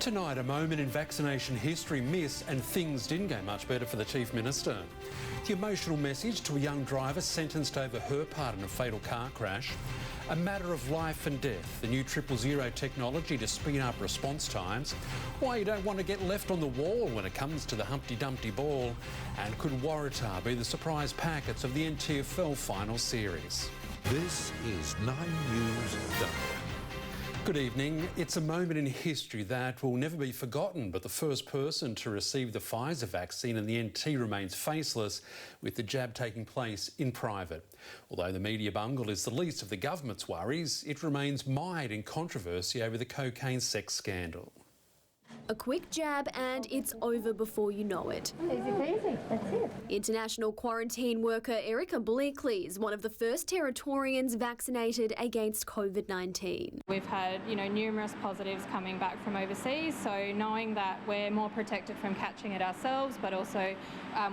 Tonight, a moment in vaccination history missed and things didn't go much better for the Chief Minister. The emotional message to a young driver sentenced over her part in a fatal car crash. A matter of life and death, the new 000 technology to speed up response times. Why you don't want to get left on the wall when it comes to the Humpty Dumpty ball. And could Waratah be the surprise packets of the NTFL final series? This is 9 News Darwin. Good evening. It's a moment in history that will never be forgotten, but the first person to receive the Pfizer vaccine in the NT remains faceless, with the jab taking place in private. Although the media bungle is the least of the government's worries, it remains mired in controversy over the cocaine sex scandal. A quick jab and it's over before you know it. Easy peasy, that's it. International quarantine worker Erica Bleakley is one of the first Territorians vaccinated against COVID-19. We've had, numerous positives coming back from overseas, so knowing that we're more protected from catching it ourselves, but also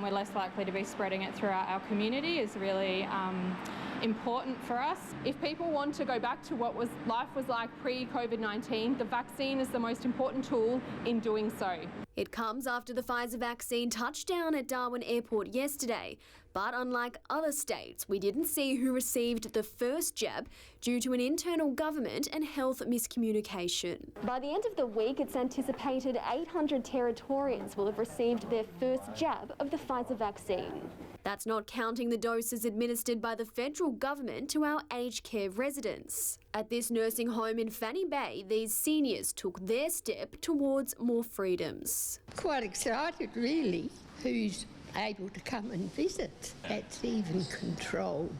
we're less likely to be spreading it throughout our community is really important for us. If people want to go back to what life was like pre-COVID-19, the vaccine is the most important tool in doing so. It comes after the Pfizer vaccine touched down at Darwin Airport yesterday. But unlike other states, we didn't see who received the first jab due to an internal government and health miscommunication. By the end of the week, it's anticipated 800 Territorians will have received their first jab of the Pfizer vaccine. That's not counting the doses administered by the federal government to our aged care residents. At this nursing home in Fanny Bay, these seniors took their step towards more freedoms. Quite excited, really. Who's able to come and visit? That's even controlled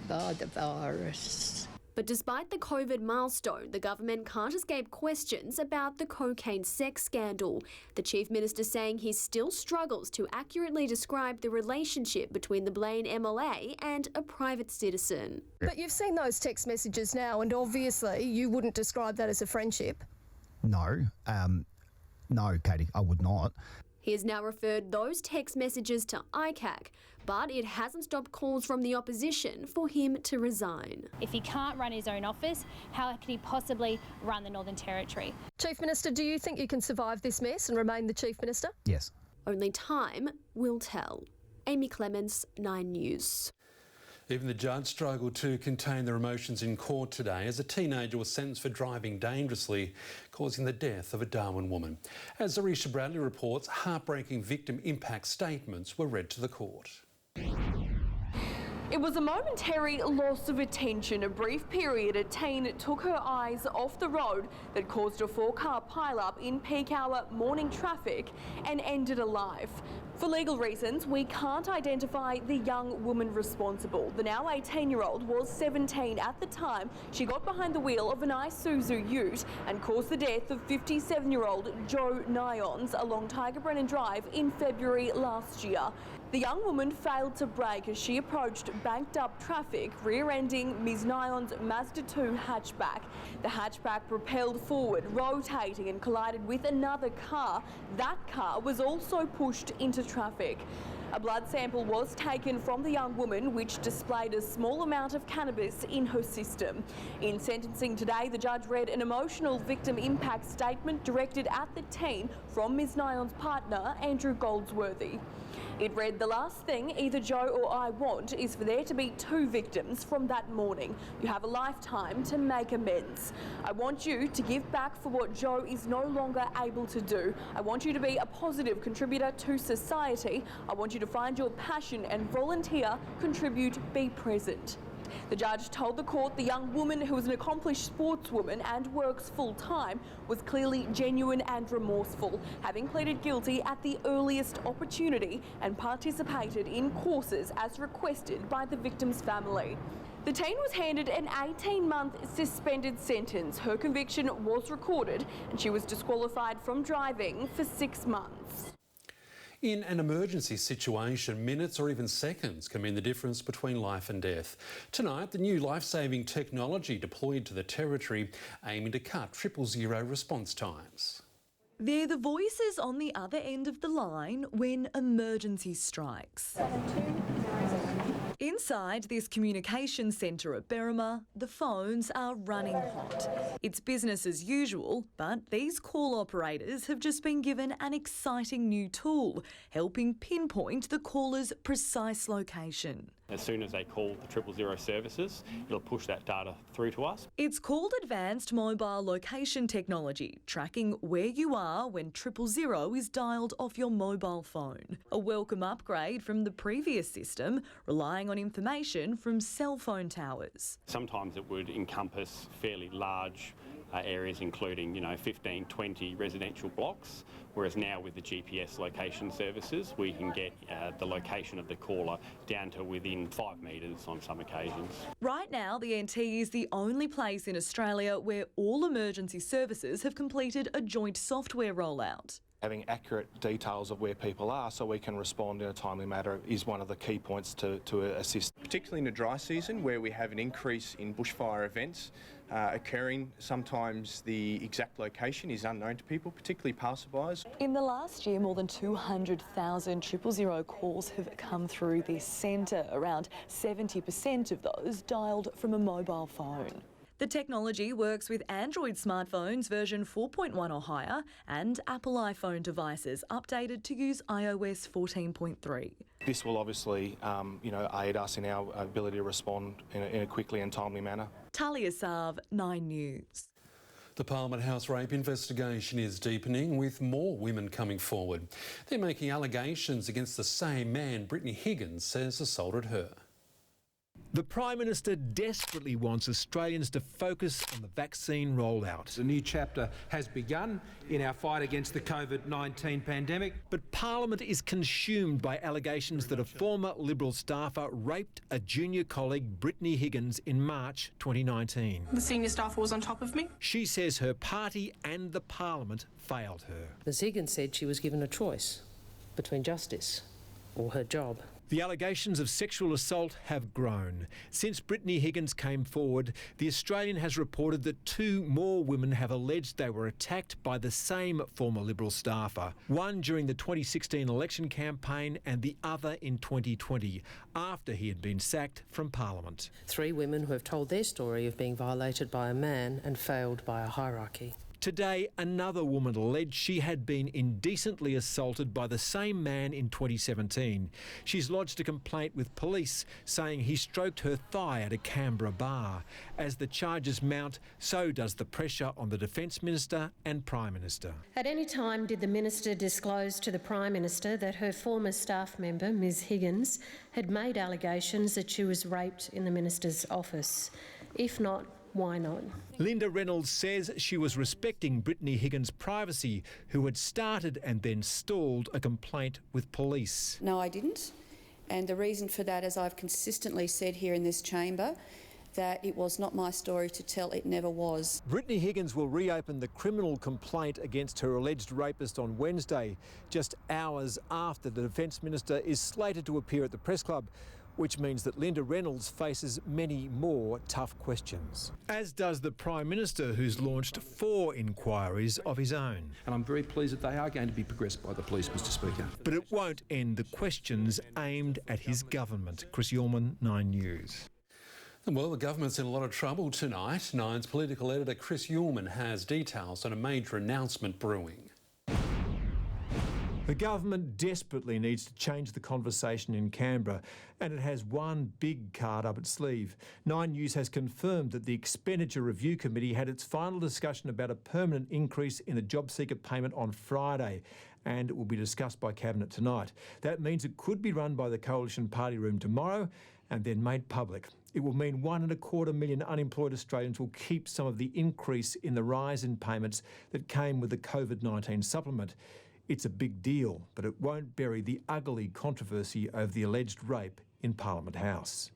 by the virus. But despite the COVID milestone, the government can't escape questions about the cocaine sex scandal. The Chief Minister saying he still struggles to accurately describe the relationship between the Blaine MLA and a private citizen. But you've seen those text messages now, and obviously you wouldn't describe that as a friendship. No, Katie, I would not. He has now referred those text messages to ICAC, but it hasn't stopped calls from the opposition for him to resign. If he can't run his own office, how can he possibly run the Northern Territory? Chief Minister, do you think you can survive this mess and remain the Chief Minister? Yes. Only time will tell. Amy Clements, 9 News. Even the judge struggled to contain their emotions in court today as a teenager was sentenced for driving dangerously, causing the death of a Darwin woman. As Zarisha Bradley reports, heartbreaking victim impact statements were read to the court. It was a momentary loss of attention, a brief period a teen took her eyes off the road that caused a 4-car pile-up in peak hour morning traffic and ended a life. For legal reasons, we can't identify the young woman responsible. The now 18-year-old was 17 at the time she got behind the wheel of an Isuzu Ute and caused the death of 57-year-old Joe Nyons along Tiger Brennan Drive in February last year. The young woman failed to brake as she approached banked-up traffic, rear-ending Ms. Nyon's Mazda 2 hatchback. The hatchback propelled forward, rotating and collided with another car. That car was also pushed into traffic. A blood sample was taken from the young woman, which displayed a small amount of cannabis in her system. In sentencing today, the judge read an emotional victim impact statement directed at the teen from Ms. Nyon's partner, Andrew Goldsworthy. It read, "The last thing either Joe or I want is for there to be 2 victims from that morning. You have a lifetime to make amends. I want you to give back for what Joe is no longer able to do. I want you to be a positive contributor to society. I want you to find your passion and volunteer, contribute, be present." The judge told the court the young woman, who is an accomplished sportswoman and works full-time, was clearly genuine and remorseful, having pleaded guilty at the earliest opportunity and participated in courses as requested by the victim's family. The teen was handed an 18-month suspended sentence. Her conviction was recorded and she was disqualified from driving for 6 months. In an emergency situation, minutes or even seconds can mean the difference between life and death. Tonight, the new life-saving technology deployed to the Territory aiming to cut 000 response times. They're the voices on the other end of the line when emergency strikes. Inside this communications centre at Berrima, the phones are running hot. It's business as usual, but these call operators have just been given an exciting new tool, helping pinpoint the caller's precise location. As soon as they call the 000 services, it'll push that data through to us. It's called Advanced Mobile Location Technology, tracking where you are when 000 is dialed off your mobile phone. A welcome upgrade from the previous system, relying on information from cell phone towers. Sometimes it would encompass fairly large areas, including 15, 20 residential blocks, whereas now with the GPS location services we can get the location of the caller down to within 5 metres on some occasions. Right now the NT is the only place in Australia where all emergency services have completed a joint software rollout. Having accurate details of where people are so we can respond in a timely manner is one of the key points to assist. Particularly in the dry season where we have an increase in bushfire events occurring, sometimes the exact location is unknown to people, particularly passerbys. In the last year, more than 200,000 000 calls have come through this centre, around 70% of those dialled from a mobile phone. The technology works with Android smartphones version 4.1 or higher and Apple iPhone devices updated to use iOS 14.3. This will obviously aid us in our ability to respond in a quickly and timely manner. Talia Sav, 9 News. The Parliament House rape investigation is deepening, with more women coming forward. They're making allegations against the same man Brittany Higgins says assaulted her. The Prime Minister desperately wants Australians to focus on the vaccine rollout. A new chapter has begun in our fight against the COVID-19 pandemic. But Parliament is consumed by allegations that a former Liberal staffer raped a junior colleague, Brittany Higgins, in March 2019. The senior staffer was on top of me. She says her party and the Parliament failed her. Ms Higgins said she was given a choice between justice or her job. The allegations of sexual assault have grown. Since Brittany Higgins came forward, The Australian has reported that 2 more women have alleged they were attacked by the same former Liberal staffer, one during the 2016 election campaign and the other in 2020, after he had been sacked from Parliament. 3 women who have told their story of being violated by a man and failed by a hierarchy. Today, another woman alleged she had been indecently assaulted by the same man in 2017. She's lodged a complaint with police saying he stroked her thigh at a Canberra bar. As the charges mount, so does the pressure on the Defence Minister and Prime Minister. At any time did the Minister disclose to the Prime Minister that her former staff member, Ms Higgins, had made allegations that she was raped in the Minister's office? If not, why not? Linda Reynolds says she was respecting Brittany Higgins' privacy, who had started and then stalled a complaint with police. No, I didn't. And the reason for that, as I've consistently said here in this chamber, that it was not my story to tell, it never was. Brittany Higgins will reopen the criminal complaint against her alleged rapist on Wednesday, just hours after the Defence Minister is slated to appear at the Press Club, which means that Linda Reynolds faces many more tough questions. As does the Prime Minister, who's launched 4 inquiries of his own. And I'm very pleased that they are going to be progressed by the police, Mr Speaker. But it won't end the questions aimed at his government. Chris Yorman, 9 News. Well, the government's in a lot of trouble tonight. Nine's political editor Chris Yorman has details on a major announcement brewing. The government desperately needs to change the conversation in Canberra, and it has one big card up its sleeve. 9 News has confirmed that the Expenditure Review Committee had its final discussion about a permanent increase in the job seeker payment on Friday, and it will be discussed by Cabinet tonight. That means it could be run by the Coalition Party Room tomorrow and then made public. It will mean 1.25 million unemployed Australians will keep some of the increase in the rise in payments that came with the COVID-19 supplement. It's a big deal, but it won't bury the ugly controversy over the alleged rape in Parliament House.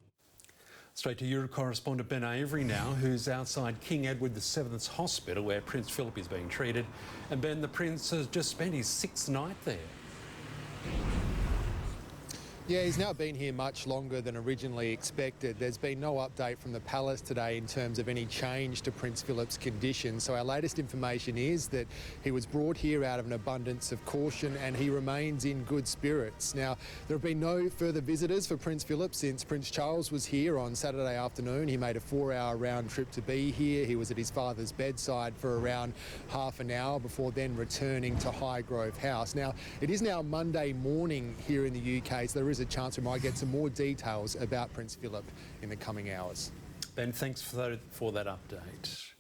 Straight to Europe correspondent Ben Avery now, who's outside King Edward VII's hospital where Prince Philip is being treated. And Ben, the Prince has just spent his 6th night there. Yeah, he's now been here much longer than originally expected. There's been no update from the palace today in terms of any change to Prince Philip's condition. So our latest information is that he was brought here out of an abundance of caution and he remains in good spirits. Now, there have been no further visitors for Prince Philip since Prince Charles was here on Saturday afternoon. He made a 4-hour round trip to be here. He was at his father's bedside for around half an hour before then returning to Highgrove House. Now, it is now Monday morning here in the UK, so there is a chance we might get some more details about Prince Philip in the coming hours. Ben, thanks for that update.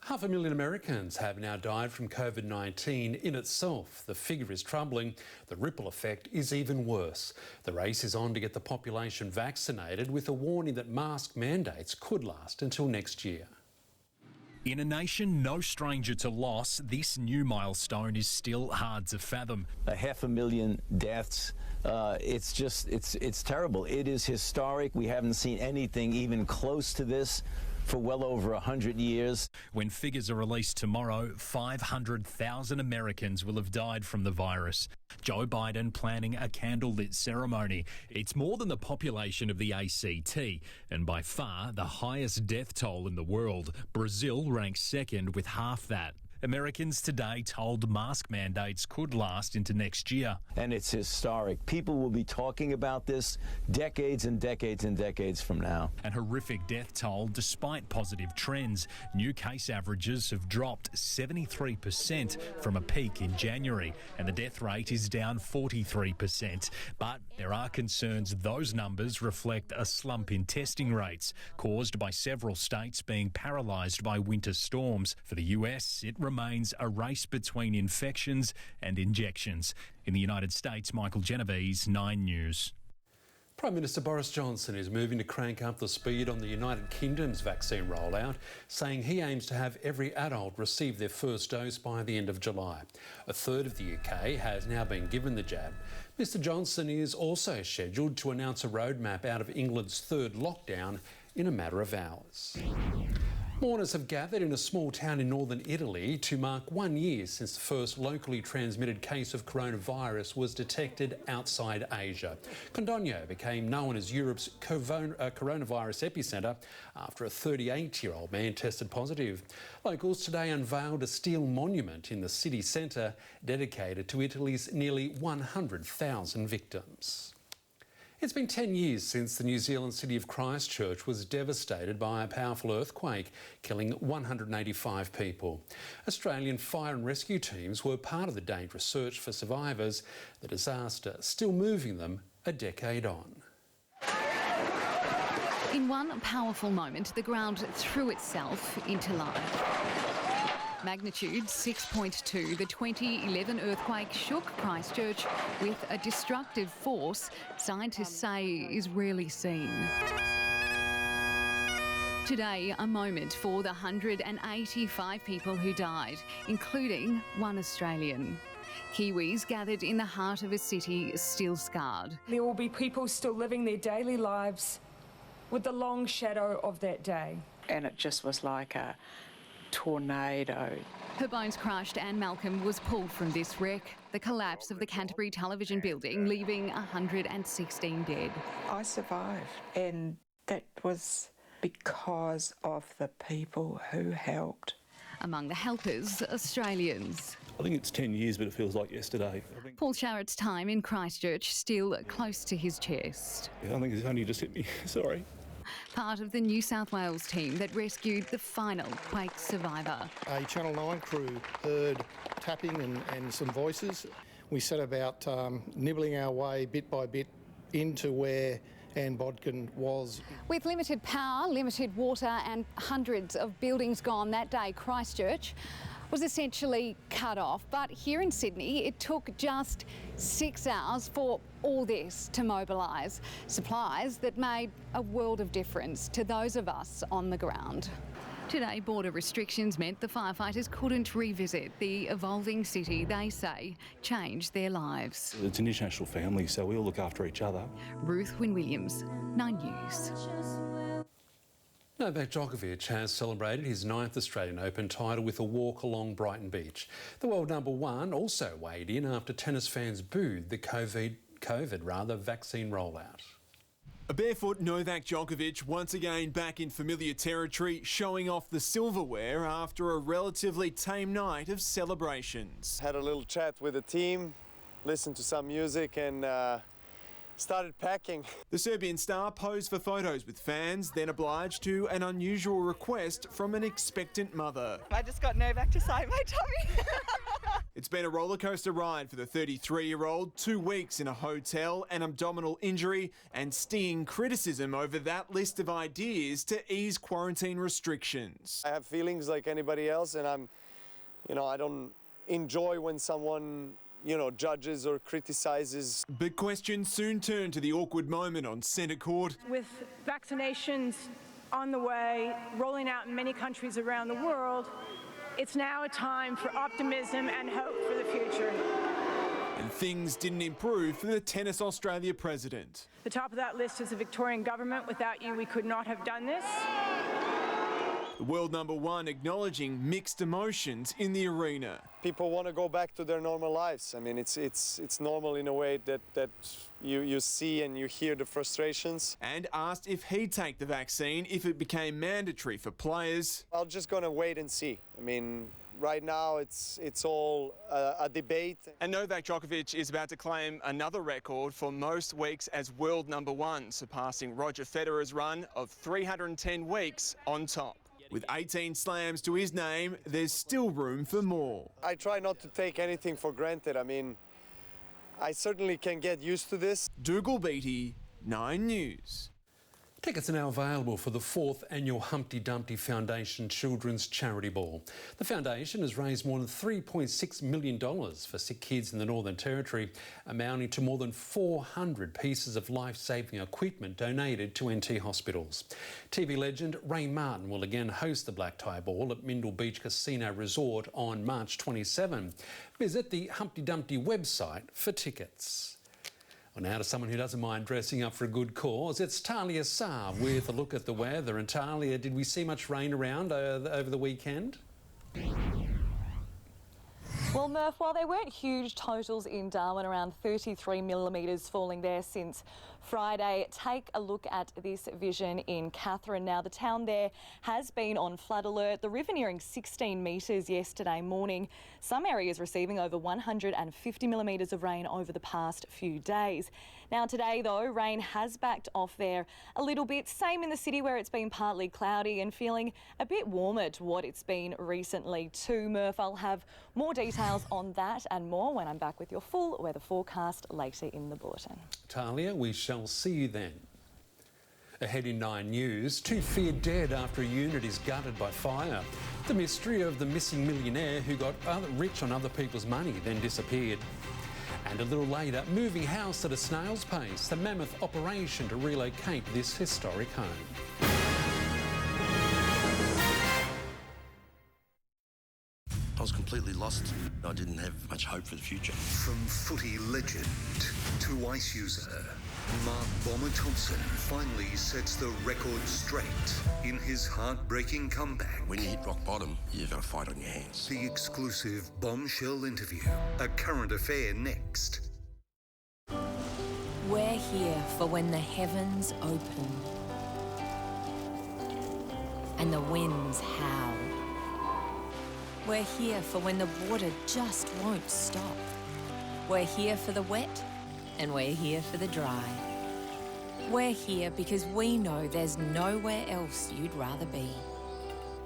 500,000 Americans have now died from COVID-19. In itself, the figure is troubling. The ripple effect is even worse. The race is on to get the population vaccinated, with a warning that mask mandates could last until next year. In a nation no stranger to loss, this new milestone is still hard to fathom. 500,000 deaths. It's terrible. It is historic. We haven't seen anything even close to this for well over 100 years. When figures are released tomorrow, 500,000 Americans will have died from the virus. Joe Biden planning a candlelit ceremony. It's more than the population of the ACT, and by far the highest death toll in the world. Brazil ranks second with half that. Americans today told mask mandates could last into next year. And it's historic. People will be talking about this decades and decades and decades from now. An horrific death toll despite positive trends. New case averages have dropped 73% from a peak in January, and the death rate is down 43%. But there are concerns those numbers reflect a slump in testing rates, caused by several states being paralysed by winter storms. For the US, it remains a race between infections and injections. In the United States, Michael Genovese, 9 News. Prime Minister Boris Johnson is moving to crank up the speed on the United Kingdom's vaccine rollout, saying he aims to have every adult receive their first dose by the end of July. A third of the UK has now been given the jab. Mr Johnson is also scheduled to announce a roadmap out of England's third lockdown in a matter of hours. Mourners have gathered in a small town in northern Italy to mark 1 year since the first locally transmitted case of coronavirus was detected outside Asia. Condogno became known as Europe's coronavirus epicentre after a 38-year-old man tested positive. Locals today unveiled a steel monument in the city centre dedicated to Italy's nearly 100,000 victims. It's been 10 years since the New Zealand city of Christchurch was devastated by a powerful earthquake, killing 185 people. Australian fire and rescue teams were part of the dangerous search for survivors, the disaster still moving them a decade on. In one powerful moment, the ground threw itself into life. Magnitude 6.2, the 2011 earthquake shook Christchurch with a destructive force scientists say is rarely seen. Today, a moment for the 185 people who died, including one Australian. Kiwis gathered in the heart of a city still scarred. There will be people still living their daily lives with the long shadow of that day. And it just was like a tornado. Her bones crushed, Anne Malcolm was pulled from this wreck. The collapse of the Canterbury television building, leaving 116 dead. I survived, and that was because of the people who helped. Among the helpers, Australians. I think it's 10 years, but it feels like yesterday. Paul Sharrett's time in Christchurch still close to his chest. Yeah, I think it's only just hit me, sorry. Part of the New South Wales team that rescued the final quake survivor. A Channel 9 crew heard tapping and some voices. We set about nibbling our way bit by bit into where Anne Bodkin was. With limited power, limited water and hundreds of buildings gone that day, Christchurch was essentially cut off. But here in Sydney, it took just 6 hours for all this to mobilise. Supplies that made a world of difference to those of us on the ground. Today, border restrictions meant the firefighters couldn't revisit the evolving city they say changed their lives. It's an international family, so we all look after each other. Ruth Wynne-Williams, 9 News. Novak Djokovic has celebrated his 9th Australian Open title with a walk along Brighton Beach. The world number one also weighed in after tennis fans booed the COVID vaccine rollout. A barefoot Novak Djokovic once again back in familiar territory, showing off the silverware after a relatively tame night of celebrations. Had a little chat with the team, listened to some music and started packing. The Serbian star posed for photos with fans, then obliged to an unusual request from an expectant mother. I just got Novak to save my tummy. It's been a rollercoaster ride for the 33-year-old, 2 weeks in a hotel, an abdominal injury and stinging criticism over that list of ideas to ease quarantine restrictions. I have feelings like anybody else and I don't enjoy when someone judges or criticizes. But questions soon turned to the awkward moment on centre court. With vaccinations on the way, rolling out in many countries around the world, it's now a time for optimism and hope for the future. And things didn't improve for the Tennis Australia president. The top of that list is the Victorian government. Without you, we could not have done this. The world #1 acknowledging mixed emotions in the arena. People want to go back to their normal lives. I mean, it's normal in a way that you see and you hear the frustrations. And asked if he'd take the vaccine if it became mandatory for players. I'm just going to wait and see. I mean, right now it's all a debate. And Novak Djokovic is about to claim another record for most weeks as world #1, surpassing Roger Federer's run of 310 weeks on top. With 18 slams to his name, there's still room for more. I try not to take anything for granted. I mean, I certainly can get used to this. Dougal Beattie, 9 News. Tickets are now available for the 4th annual Humpty Dumpty Foundation Children's Charity Ball. The foundation has raised more than $3.6 million for sick kids in the Northern Territory, amounting to more than 400 pieces of life-saving equipment donated to NT hospitals. TV legend Ray Martin will again host the Black Tie Ball at Mindle Beach Casino Resort on March 27. Visit the Humpty Dumpty website for tickets. Well, now to someone who doesn't mind dressing up for a good cause, it's Talia Saab with a look at the weather. And Talia, did we see much rain around over the weekend? Well, Murph, while there weren't huge totals in Darwin, around 33 millimetres falling there since Friday, take a look at this vision in Katherine. Now, the town there has been on flood alert. The river nearing 16 metres yesterday morning. Some areas receiving over 150 millimetres of rain over the past few days. Now, today, though, rain has backed off there a little bit. Same in the city where it's been partly cloudy and feeling a bit warmer to what it's been recently too. Murph, I'll have more details on that and more when I'm back with your full weather forecast later in the bulletin. Talia, we shall see you then. Ahead in 9 News, 2 feared dead after a unit is gutted by fire. The mystery of the missing millionaire who got rich on other people's money then disappeared. And a little later, moving house at a snail's pace, the mammoth operation to relocate this historic home. I was completely lost. I didn't have much hope for the future. From footy legend to ice user, Mark Bomber Thompson finally sets the record straight in his heartbreaking comeback. When you hit rock bottom, you've got a fight on your hands. The exclusive bombshell interview, a current affair next. We're here for when the heavens open and the winds howl. We're here for when the water just won't stop. We're here for the wet and we're here for the dry. We're here because we know there's nowhere else you'd rather be.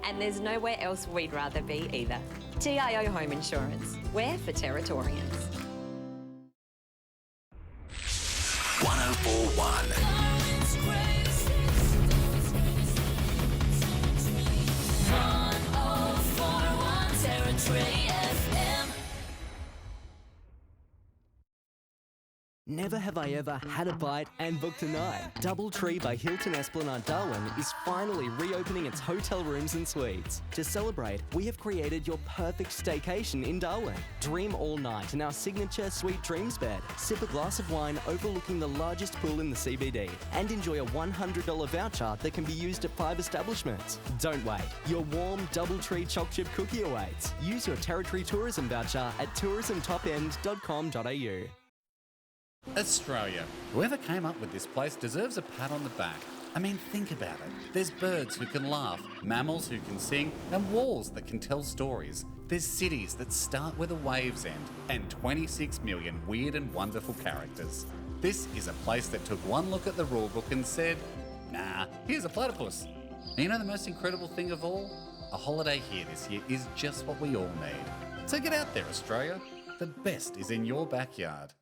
And there's nowhere else we'd rather be either. TIO Home Insurance. We're for Territorians. 1041. Never have I ever had a bite and booked a night. Doubletree by Hilton Esplanade Darwin is finally reopening its hotel rooms and suites. To celebrate, we have created your perfect staycation in Darwin. Dream all night in our signature Sweet Dreams bed. Sip a glass of wine overlooking the largest pool in the CBD and enjoy a $100 voucher that can be used at 5 establishments. Don't wait. Your warm Doubletree choc chip cookie awaits. Use your Territory Tourism voucher at tourismtopend.com.au. Australia. Whoever came up with this place deserves a pat on the back. I mean, think about it. There's birds who can laugh, mammals who can sing, and walls that can tell stories. There's cities that start where the waves end, and 26 million weird and wonderful characters. This is a place that took one look at the rulebook and said, nah, here's a platypus. And you know the most incredible thing of all? A holiday here this year is just what we all need. So get out there, Australia. The best is in your backyard.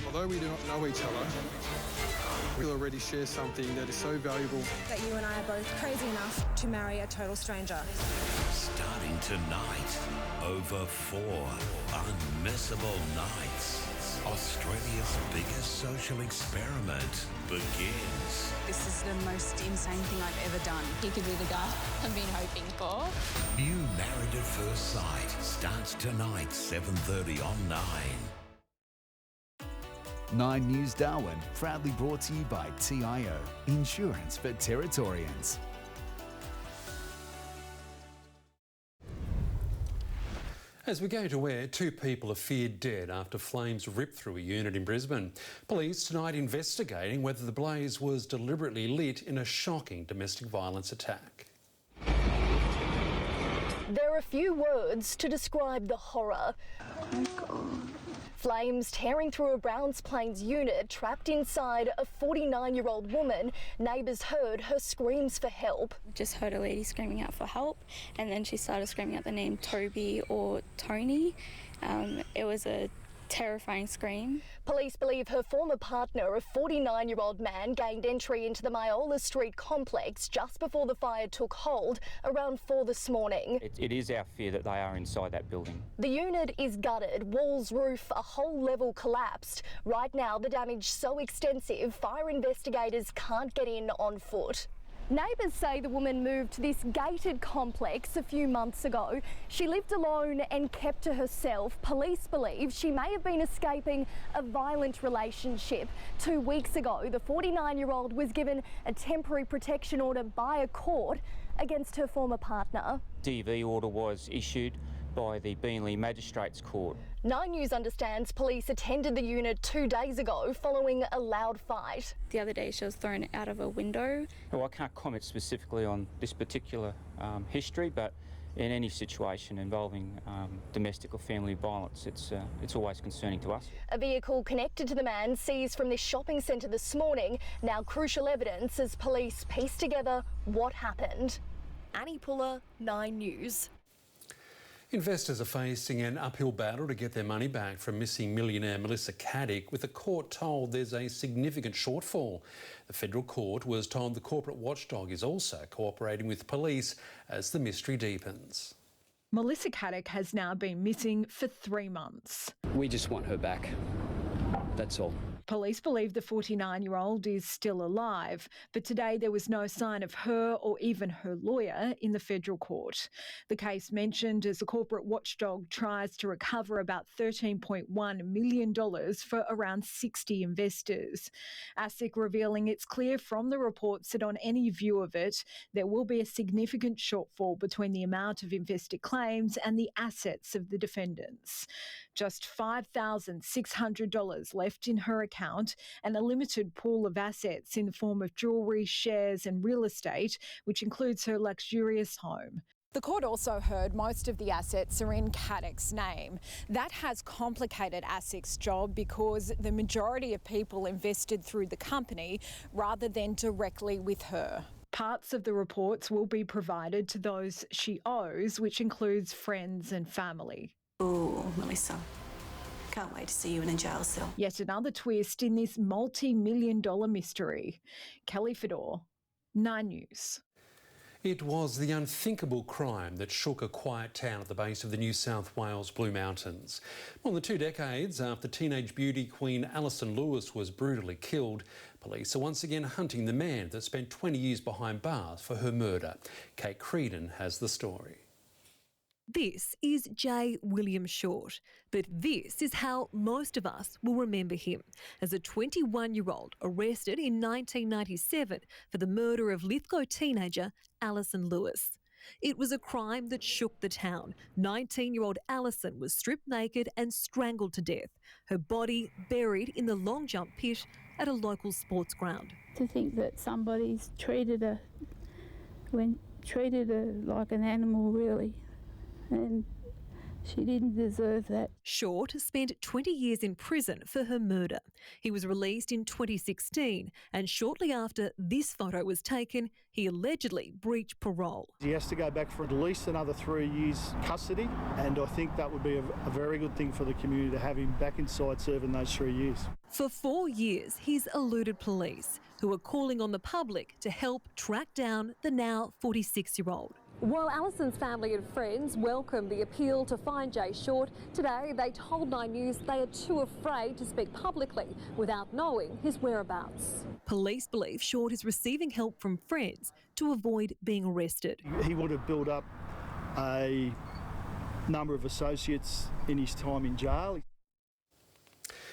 Although we do not know each other, we already share something that is so valuable. That you and I are both crazy enough to marry a total stranger. Starting tonight, over 4 unmissable nights. Australia's biggest social experiment begins. This is the most insane thing I've ever done. He could be the guy I've been hoping for. New Married at First Sight starts tonight, 7:30 on 9. 9 News Darwin, proudly brought to you by TIO, insurance for Territorians. As we go to where 2 people are feared dead after flames ripped through a unit in Brisbane. Police tonight investigating whether the blaze was deliberately lit in a shocking domestic violence attack. There are few words to describe the horror. Oh my God. Flames tearing through a Browns Plains unit trapped inside a 49-year-old woman. Neighbours heard her screams for help. Just heard a lady screaming out for help, and then she started screaming out the name Toby or Tony. It was a terrifying scream. Police believe her former partner, a 49-year-old man, gained entry into the Myola Street complex just before the fire took hold around 4 this morning. It is our fear that they are inside that building. The unit is gutted, walls, roof, a whole level collapsed. Right now, the damage so extensive, fire investigators can't get in on foot. Neighbours say the woman moved to this gated complex a few months ago. She lived alone and kept to herself. Police believe she may have been escaping a violent relationship. 2 weeks ago, the 49-year-old was given a temporary protection order by a court against her former partner. DV order was issued by the Beenleigh Magistrates Court. 9 News understands police attended the unit 2 days ago following a loud fight. The other day she was thrown out of a window. Well, I can't comment specifically on this particular history, but in any situation involving domestic or family violence, it's always concerning to us. A vehicle connected to the man seized from this shopping centre this morning. Now crucial evidence as police piece together what happened. Annie Puller, 9 News. Investors are facing an uphill battle to get their money back from missing millionaire Melissa Caddick, with the court told there's a significant shortfall. The federal court was told the corporate watchdog is also cooperating with police as the mystery deepens. Melissa Caddick has now been missing for 3 months. We just want her back. That's all. Police believe the 49-year-old is still alive, but today there was no sign of her or even her lawyer in the federal court. The case mentioned as the corporate watchdog tries to recover about $13.1 million for around 60 investors. ASIC revealing it's clear from the reports that on any view of it, there will be a significant shortfall between the amount of investor claims and the assets of the defendants. Just $5,600 left in her account and a limited pool of assets in the form of jewellery, shares and real estate, which includes her luxurious home. The court also heard most of the assets are in Caddick's name. That has complicated ASIC's job because the majority of people invested through the company rather than directly with her. Parts of the reports will be provided to those she owes, which includes friends and family. Oh, Melissa. Can't wait to see you in a jail cell. Yet another twist in this multi-million-dollar mystery. Kelly Fedor, 9 News. It was the unthinkable crime that shook a quiet town at the base of the New South Wales Blue Mountains. More than 2 decades after teenage beauty queen Alison Lewis was brutally killed, police are once again hunting the man that spent 20 years behind bars for her murder. Kate Creedon has the story. This is J. William Short, but this is how most of us will remember him, as a 21-year-old arrested in 1997 for the murder of Lithgow teenager Alison Lewis. It was a crime that shook the town. 19-year-old Alison was stripped naked and strangled to death, her body buried in the long jump pit at a local sports ground. To think that somebody's treated her like an animal, really, and she didn't deserve that. Short spent 20 years in prison for her murder. He was released in 2016, and shortly after this photo was taken, he allegedly breached parole. He has to go back for at least another 3 years custody, and I think that would be a very good thing for the community to have him back inside serving those 3 years. For 4 years, he's eluded police, who are calling on the public to help track down the now 46-year-old. While Alison's family and friends welcomed the appeal to find Jay Short, today they told 9 News they are too afraid to speak publicly without knowing his whereabouts. Police believe Short is receiving help from friends to avoid being arrested. He would have built up a number of associates in his time in jail.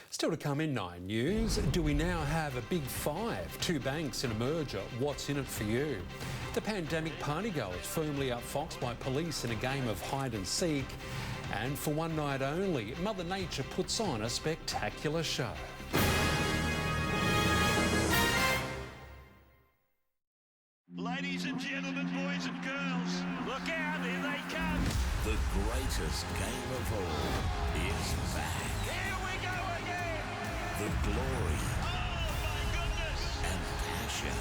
Still to come in 9 News, do we now have a big five? 2 banks in a merger. What's in it for you? The pandemic partygoers firmly outfoxed by police in a game of hide and seek. And for one night only, Mother Nature puts on a spectacular show. Ladies and gentlemen, boys and girls, look out, here they come. The greatest game of all is back. Here we go again. The glory. Oh, my goodness. And passion.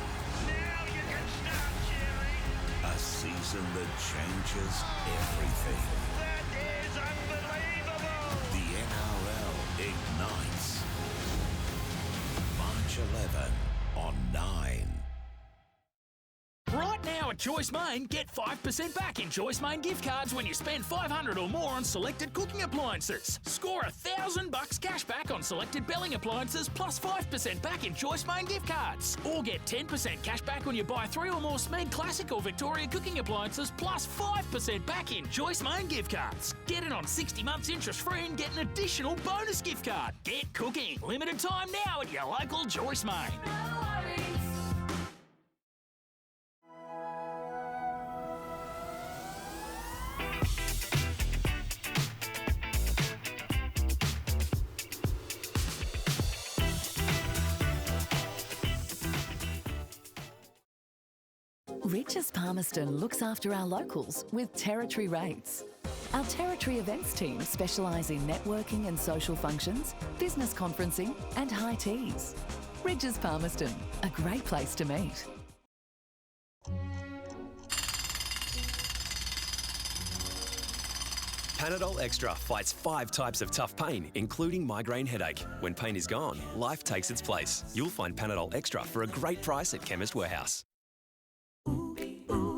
Now you can start cheering. A season that changes everything. That is unbelievable. The NRL ignites. March 11 on 9. Right now at Choice Main, get 5% back in Choice Main gift cards when you spend $500 or more on selected cooking appliances. Score $1,000 cash back on selected belling appliances plus 5% back in Choice Main gift cards. Or get 10% cash back when you buy 3 or more Smeg Classic or Victoria cooking appliances plus 5% back in Choice Main gift cards. Get it on 60 months interest free and get an additional bonus gift card. Get cooking. Limited time now at your local Choice Main. No worries. Regis Palmerston looks after our locals with Territory Rates. Our Territory events team specialise in networking and social functions, business conferencing and high teas. Regis Palmerston, a great place to meet. Panadol Extra fights 5 types of tough pain, including migraine headache. When pain is gone, life takes its place. You'll find Panadol Extra for a great price at Chemist Warehouse.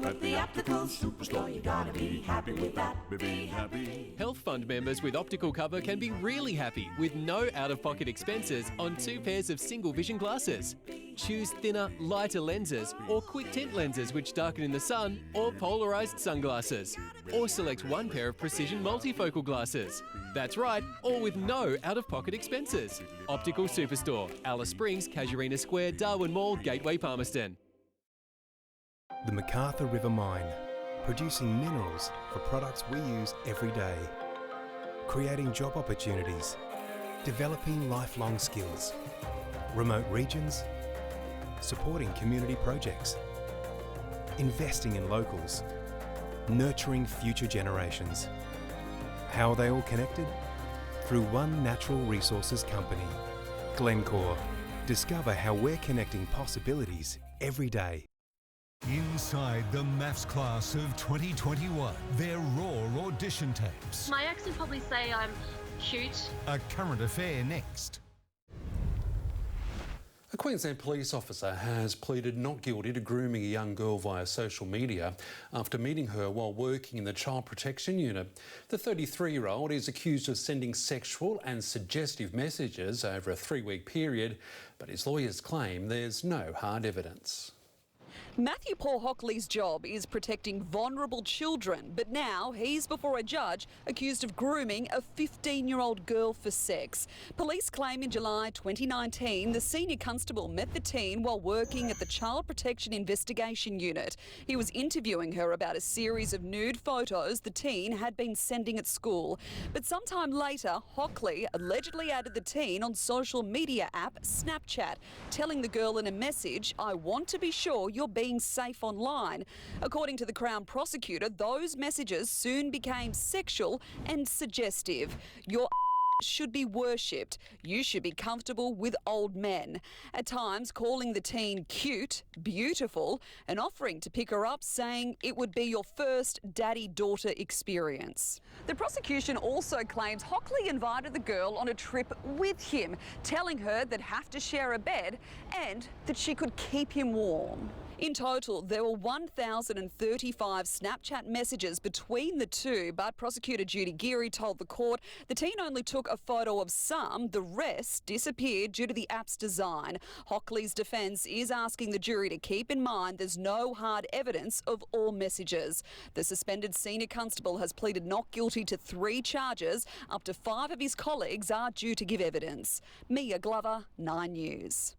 At the Optical Superstore, you gotta be happy with that. Be happy. Health Fund members with optical cover can be really happy with no out-of-pocket expenses on 2 pairs of single vision glasses. Choose thinner, lighter lenses or quick tint lenses which darken in the sun or polarised sunglasses. Or select 1 pair of precision multifocal glasses. That's right, all with no out-of-pocket expenses. Optical Superstore, Alice Springs, Casuarina Square, Darwin Mall, Gateway, Palmerston. The MacArthur River Mine, producing minerals for products we use every day, creating job opportunities, developing lifelong skills, remote regions, supporting community projects, investing in locals, nurturing future generations. How are they all connected? Through one natural resources company, Glencore. Discover how we're connecting possibilities every day. Inside the maths class of 2021, their raw audition tapes. My ex would probably say I'm cute. A current affair next. A Queensland police officer has pleaded not guilty to grooming a young girl via social media after meeting her while working in the Child Protection Unit. The 33-year-old is accused of sending sexual and suggestive messages over a 3-week period, but his lawyers claim there's no hard evidence. Matthew Paul Hockley's job is protecting vulnerable children, but now he's before a judge accused of grooming a 15-year-old girl for sex. Police claim in July 2019 the senior constable met the teen while working at the Child Protection Investigation Unit. He was interviewing her about a series of nude photos the teen had been sending at school. But sometime later, Hockley allegedly added the teen on social media app Snapchat, telling the girl in a message, "I want to be sure you're being safe online." According to the Crown Prosecutor, those messages soon became sexual and suggestive. Your should be worshipped. You should be comfortable with old men. At times calling the teen cute, beautiful, and offering to pick her up, saying it would be your first daddy-daughter experience. The prosecution also claims Hockley invited the girl on a trip with him, telling her they'd have to share a bed and that she could keep him warm. In total, there were 1,035 Snapchat messages between the two, but prosecutor Judy Geary told the court the teen only took a photo of some, the rest disappeared due to the app's design. Hockley's defence is asking the jury to keep in mind there's no hard evidence of all messages. The suspended senior constable has pleaded not guilty to 3 charges. Up to 5 of his colleagues are due to give evidence. Mia Glover, 9 News.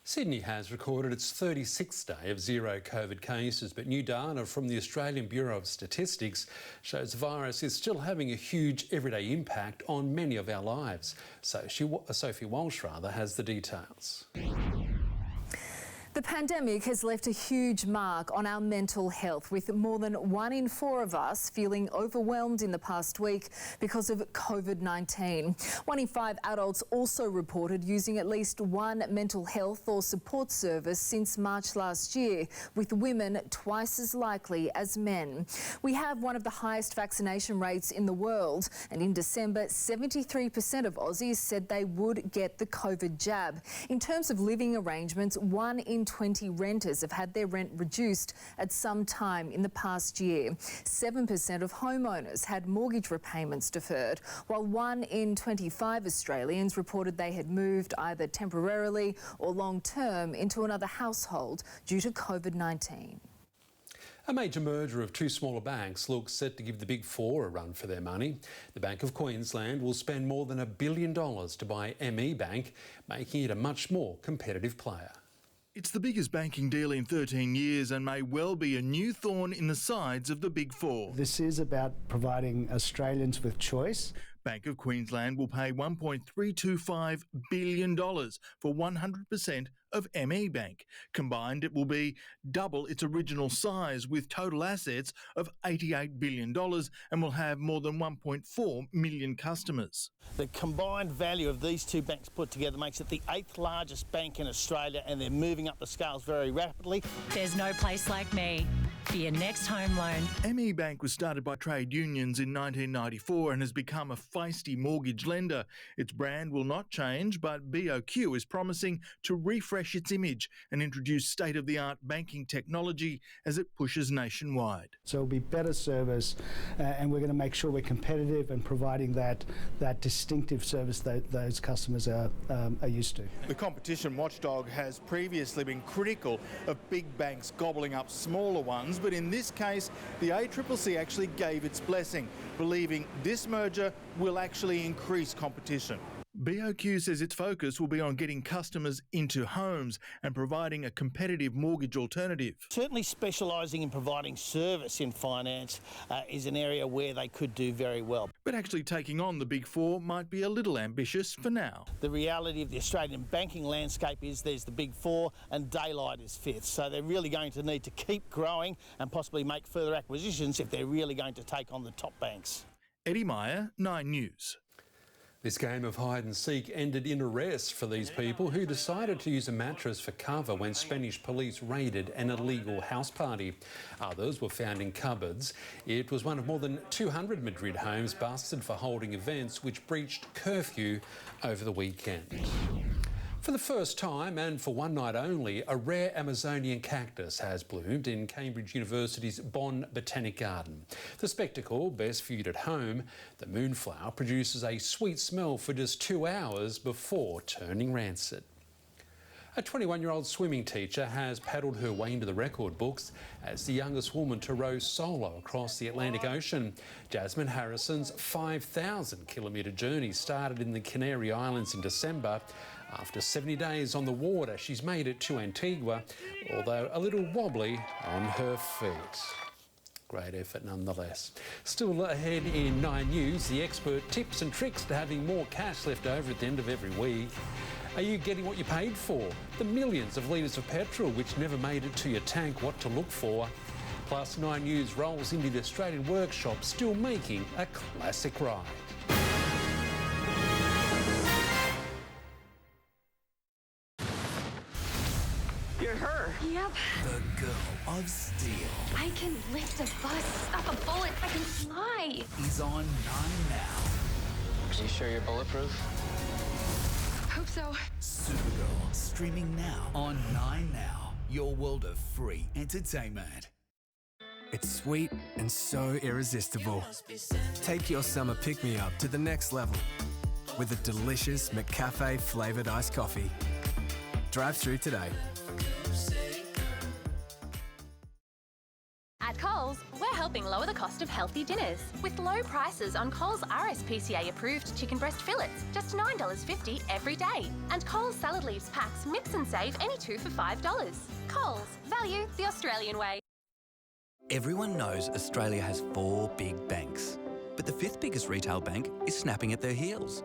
Sydney has recorded its 36th day of zero COVID cases, but new data from the Australian Bureau of Statistics shows the virus is still having a huge everyday impact on many of our lives. So Sophie Walsh has the details. The pandemic has left a huge mark on our mental health, with more than 1 in 4 of us feeling overwhelmed in the past week because of COVID-19. 1 in 5 adults also reported using at least one mental health or support service since March last year, with women twice as likely as men. We have one of the highest vaccination rates in the world, and in December, 73% of Aussies said they would get the COVID jab. In terms of living arrangements, 1 in 20 renters have had their rent reduced at some time in the past year. 7% of homeowners had mortgage repayments deferred, while 1 in 25 Australians reported they had moved either temporarily or long-term into another household due to COVID-19. A major merger of 2 smaller banks looks set to give the Big Four a run for their money. The Bank of Queensland will spend more than $1 billion to buy ME Bank, making it a much more competitive player. It's the biggest banking deal in 13 years and may well be a new thorn in the sides of the Big Four. This is about providing Australians with choice. Bank of Queensland will pay $1.325 billion for 100% of ME Bank. Combined, it will be double its original size, with total assets of $88 billion, and will have more than 1.4 million customers. The combined value of these 2 banks put together makes it the 8th largest bank in Australia, and they're moving up the scales very rapidly. There's no place like me for your next home loan. ME Bank was started by trade unions in 1994 and has become a feisty mortgage lender. Its brand will not change, but BOQ is promising to refresh its image and introduce state-of-the-art banking technology as it pushes nationwide. So it'll be better service, and we're going to make sure we're competitive and providing that distinctive service that those customers are used to. The competition watchdog has previously been critical of big banks gobbling up smaller ones, but in this case, the ACCC actually gave its blessing, believing this merger will actually increase competition. BOQ says its focus will be on getting customers into homes and providing a competitive mortgage alternative. Certainly specialising in providing service in finance is an area where they could do very well. But actually taking on the Big Four might be a little ambitious for now. The reality of the Australian banking landscape is there's the Big Four and daylight is 5th. So they're really going to need to keep growing and possibly make further acquisitions if they're really going to take on the top banks. Eddie Meyer, 9 News. This game of hide and seek ended in arrest for these people who decided to use a mattress for cover when Spanish police raided an illegal house party. Others were found in cupboards. It was one of more than 200 Madrid homes busted for holding events which breached curfew over the weekend. For the first time, and for one night only, a rare Amazonian cactus has bloomed in Cambridge University's Bonn Botanic Garden. The spectacle, best viewed at home, the moonflower produces a sweet smell for just 2 hours before turning rancid. A 21-year-old swimming teacher has paddled her way into the record books as the youngest woman to row solo across the Atlantic Ocean. Jasmine Harrison's 5,000-kilometre journey started in the Canary Islands in December. After 70 days on the water, she's made it to Antigua, although a little wobbly on her feet. Great effort nonetheless. Still ahead in 9 News, the expert tips and tricks to having more cash left over at the end of every week. Are you getting what you paid for? The millions of litres of petrol which never made it to your tank, what to look for? Plus 9 News rolls into the Australian workshop still making a classic ride. You're her. Yep. The girl of steel I can lift a bus, stop a bullet, I can fly. is on 9 now. Are you sure you're bulletproof? Hope so. Supergirl, streaming now on 9 now. Your world of free entertainment. It's sweet and so irresistible. Take your summer pick-me-up to the next level with a delicious McCafe flavoured iced coffee. Drive through today. At Coles, we're helping lower the cost of healthy dinners. With low prices on Coles RSPCA-approved chicken breast fillets, just $9.50 every day. And Coles salad leaves packs mix and save any 2 for $5. Coles, value the Australian way. Everyone knows Australia has 4 big banks, but the 5th biggest retail bank is snapping at their heels.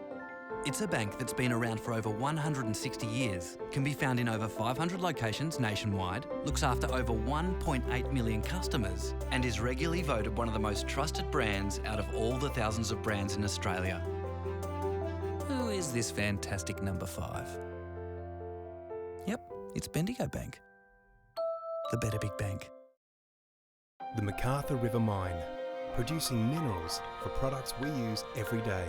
It's a bank that's been around for over 160 years, can be found in over 500 locations nationwide, looks after over 1.8 million customers, and is regularly voted one of the most trusted brands out of all the thousands of brands in Australia. Who is this fantastic number 5? Yep, it's Bendigo Bank. The better big bank. The MacArthur River Mine, producing minerals for products we use every day.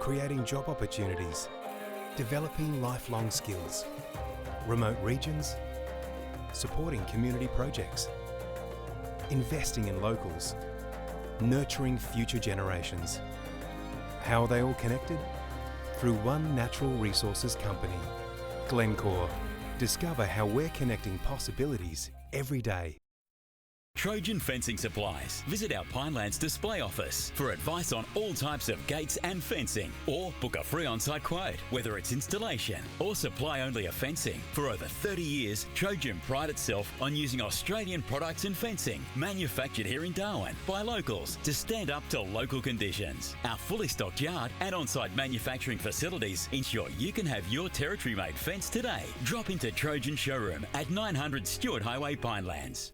Creating job opportunities, developing lifelong skills, remote regions, supporting community projects, investing in locals, nurturing future generations. How are they all connected? Through one natural resources company, Glencore. Discover how we're connecting possibilities every day. Trojan Fencing Supplies. Visit our Pinelands display office for advice on all types of gates and fencing, or book a free on-site quote, whether it's installation or supply-only of fencing. For over 30 years, Trojan pride itself on using Australian products in fencing, manufactured here in Darwin by locals to stand up to local conditions. Our fully stocked yard and on-site manufacturing facilities ensure you can have your territory-made fence today. Drop into Trojan Showroom at 900 Stewart Highway, Pinelands.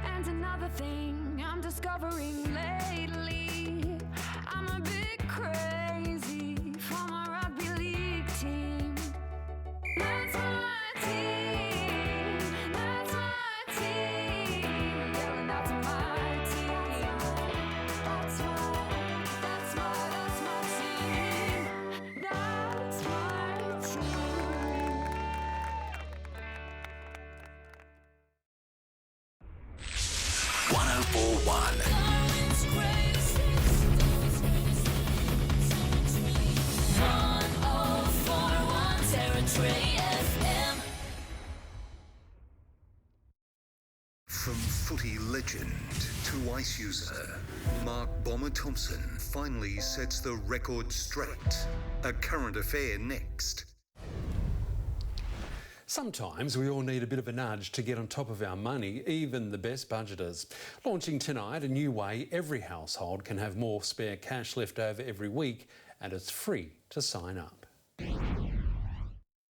And another thing I'm discovering lately, I'm a bit crazy for my rugby league team. That's my team, that's my team, and that's my team. That's my team. That's my team. 1041 Territory FM. From footy legend to ice user, Mark Bomber Thompson finally sets the record straight. A current affair next. Sometimes we all need a bit of a nudge to get on top of our money, even the best budgeters. Launching tonight, a new way every household can have more spare cash left over every week, and it's free to sign up.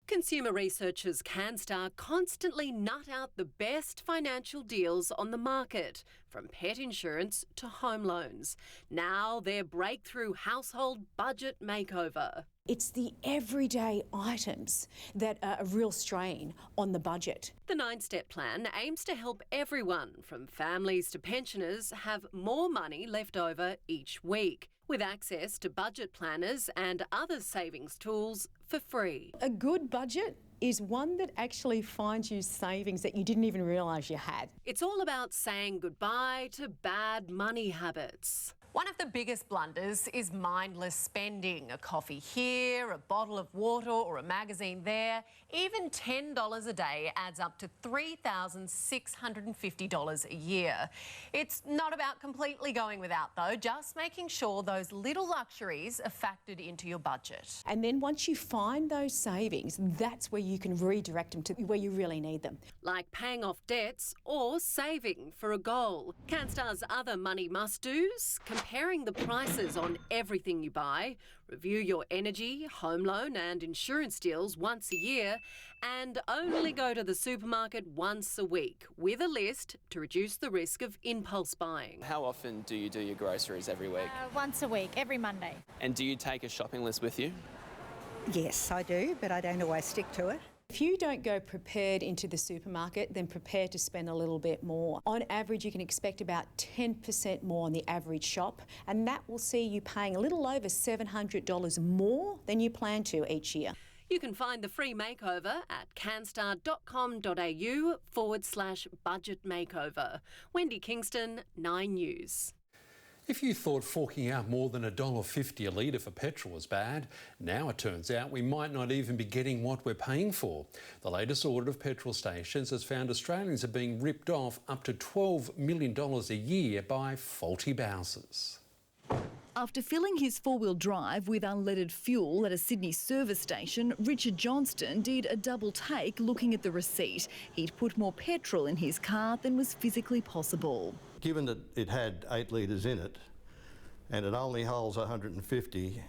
Consumer researchers CanStar constantly nut out the best financial deals on the market, from pet insurance to home loans. Now their breakthrough household budget makeover. It's the everyday items that are a real strain on the budget. The 9-step plan aims to help everyone, from families to pensioners, have more money left over each week, with access to budget planners and other savings tools for free. A good budget is one that actually finds you savings that you didn't even realise you had. It's all about saying goodbye to bad money habits. One of the biggest blunders is mindless spending. A coffee here, a bottle of water or a magazine there. Even $10 a day adds up to $3,650 a year. It's not about completely going without though, just making sure those little luxuries are factored into your budget. And then once you find those savings, that's where you can redirect them to where you really need them. Like paying off debts or saving for a goal. CanStar's other money must-dos: comparing the prices on everything you buy, review your energy, home loan and insurance deals once a year, and only go to the supermarket once a week with a list to reduce the risk of impulse buying. How often do you do your groceries every week? Once a week, every Monday. And do you take a shopping list with you? Yes, I do, but I don't always stick to it. If you don't go prepared into the supermarket, then prepare to spend a little bit more. On average, you can expect about 10% more on the average shop, and that will see you paying a little over $700 more than you plan to each year. You can find the free makeover at canstar.com.au/budget makeover. Wendy Kingston, 9 News. If you thought forking out more than $1.50 a litre for petrol was bad, now it turns out we might not even be getting what we're paying for. The latest audit of petrol stations has found Australians are being ripped off up to $12 million a year by faulty bowsers. After filling his four-wheel drive with unleaded fuel at a Sydney service station, Richard Johnston did a double take looking at the receipt. He'd put more petrol in his car than was physically possible. Given that it had 8 litres in it and it only holds 150,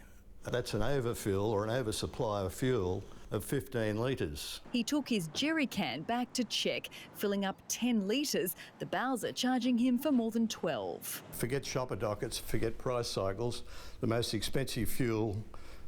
that's an overfill or an oversupply of fuel of 15 litres. He took his jerry can back to check, filling up 10 litres, the bowser charging him for more than 12. Forget shopper dockets, forget price cycles. The most expensive fuel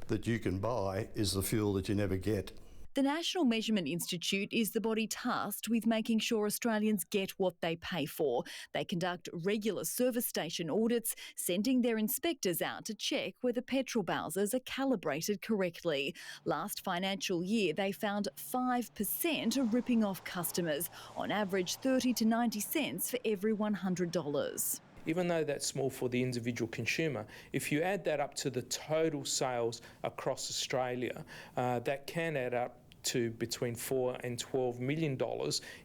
that you can buy is the fuel that you never get. The National Measurement Institute is the body tasked with making sure Australians get what they pay for. They conduct regular service station audits, sending their inspectors out to check whether petrol bowsers are calibrated correctly. Last financial year, they found 5% are ripping off customers, on average 30 to 90 cents for every $100. Even though that's small for the individual consumer, if you add that up to the total sales across Australia, that can add up to between $4 and $12 million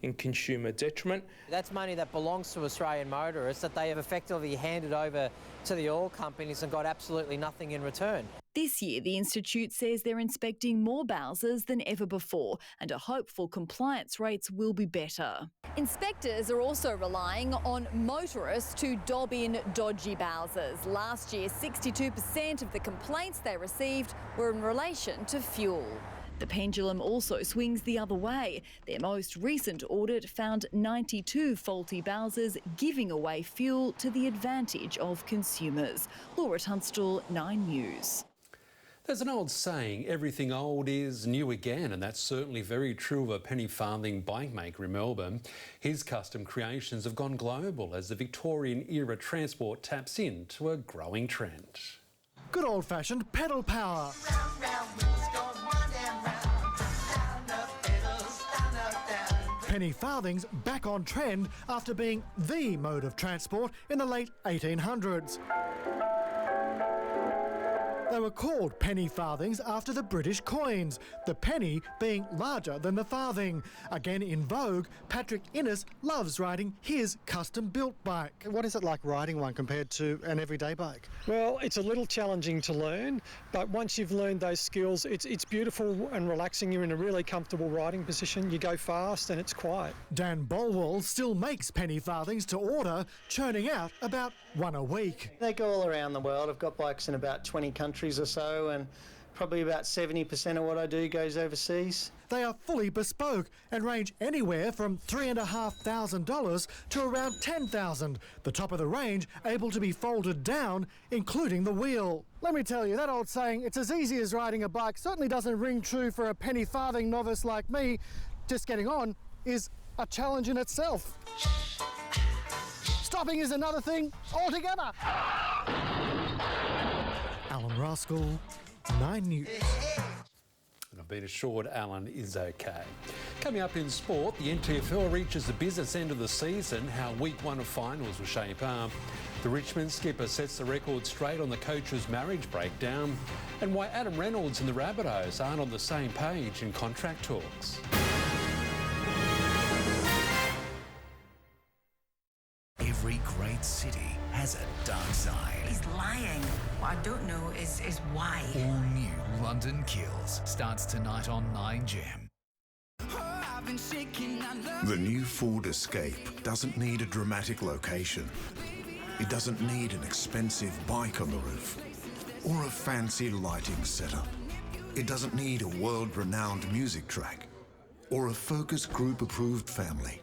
in consumer detriment. That's money that belongs to Australian motorists that they have effectively handed over to the oil companies and got absolutely nothing in return. This year, the Institute says they're inspecting more bowsers than ever before and are hopeful compliance rates will be better. Inspectors are also relying on motorists to dob in dodgy bowsers. Last year, 62% of the complaints they received were in relation to fuel. The pendulum also swings the other way. Their most recent audit found 92 faulty bowsers giving away fuel to the advantage of consumers. Laura Tunstall, 9 News. There's an old saying, everything old is new again, and that's certainly very true of a penny farthing bike maker in Melbourne. His custom creations have gone global as the Victorian-era transport taps into a growing trend. Good old-fashioned pedal power. Penny farthings back on trend after being the mode of transport in the late 1800s. They were called penny farthings after the British coins, the penny being larger than the farthing. Again in vogue, Patrick Innes loves riding his custom-built bike. What is it like riding one compared to an everyday bike? Well, it's a little challenging to learn, but once you've learned those skills, it's beautiful and relaxing. You're in a really comfortable riding position. You go fast and it's quiet. Dan Bolwell still makes penny farthings to order, churning out about one a week. They go all around the world. I've got bikes in about 20 countries or so, and probably about 70% of what I do goes overseas. They are fully bespoke and range anywhere from $3,500 to around $10,000. The top of the range able to be folded down, including the wheel. Let me tell you, that old saying, it's as easy as riding a bike, certainly doesn't ring true for a penny farthing novice like me. Just getting on is a challenge in itself. Stopping is another thing altogether. Alan Rascal, 9 News. And I've been assured Alan is okay. Coming up in sport, the NTFL reaches the business end of the season, how week 1 of finals will shape up. The Richmond skipper sets the record straight on the coach's marriage breakdown, and why Adam Reynolds and the Rabbitohs aren't on the same page in contract talks. Every great city has a dark side. He's lying. What I don't know is why. All new London Kills starts tonight on 9Gem. The new Ford Escape doesn't need a dramatic location. It doesn't need an expensive bike on the roof or a fancy lighting setup. It doesn't need a world-renowned music track or a focus group-approved family